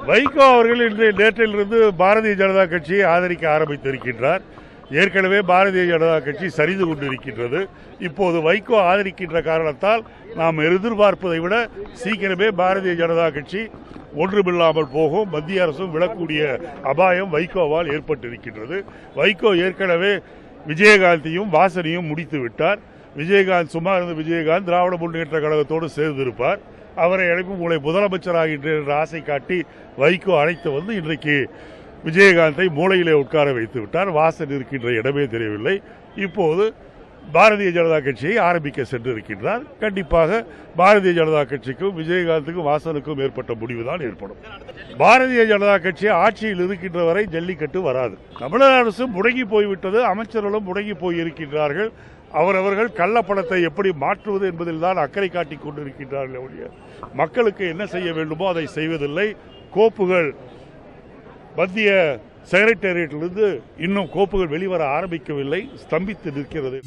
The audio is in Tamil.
வைகோ அவர்கள் இன்று நேற்றிலிருந்து பாரதிய ஜனதா கட்சியை ஆதரிக்க ஆரம்பித்திருக்கின்றார். ஏற்கனவே பாரதிய ஜனதா கட்சி சரிந்து கொண்டிருக்கின்றது. இப்போது வைகோ ஆதரிக்கின்ற காரணத்தால் நாம் எதிர்பார்ப்பதை விட சீக்கிரமே பாரதிய ஜனதா கட்சி ஒன்றுமில்லாமல் போகும். மத்திய அரசும் விழக்கூடிய அபாயம் வைகோவால் ஏற்பட்டிருக்கின்றது. வைகோ ஏற்கனவே விஜயகாந்தையும் வாசனையும் முடித்து விட்டார். விஜயகாந்த் சும்மா இருந்த விஜயகாந்த் திராவிட முன்னேற்ற கழகத்தோடு சேர்ந்திருப்பார். அவரை அழைப்பு உங்களை முதலமைச்சராகின்ற என்ற ஆசை காட்டி வைகோ அழைத்து வந்து இன்றைக்கு விஜயகாந்தை மூளையிலே உட்கார வைத்து விட்டார். வாசன் இருக்கின்ற இடமே தெரியவில்லை. இப்போது பாரதிய ஜனதா கட்சியை ஆரம்பிக்க சென்றிருக்கின்றார். கண்டிப்பாக பாரதிய ஜனதா கட்சிக்கும் விஜயகாந்துக்கும் வாசனுக்கும் ஏற்பட்ட முடிவுதான் ஏற்படும். பாரதிய ஜனதா கட்சி ஆட்சியில் இருக்கின்ற வரை ஜல்லிக்கட்டு வராது. தமிழக அரசு முடங்கி போய்விட்டது. அமைச்சர்களும் முடங்கி போயிருக்கின்றார்கள். அவரவர்கள் கள்ளப்பணத்தை எப்படி மாற்றுவது என்பதில் தான் அக்கறை காட்டிக் கொண்டிருக்கின்றார்கள் ஒழிய மக்களுக்கு என்ன செய்ய வேண்டுமோ அதை செய்வதில்லை. கோப்புகள் மத்திய செக்ரட்டேரியட்டிலிருந்து இன்னும் கோப்புகள் வெளிவர ஆரம்பிக்கவில்லை, ஸ்தம்பித்து நிற்கிறது.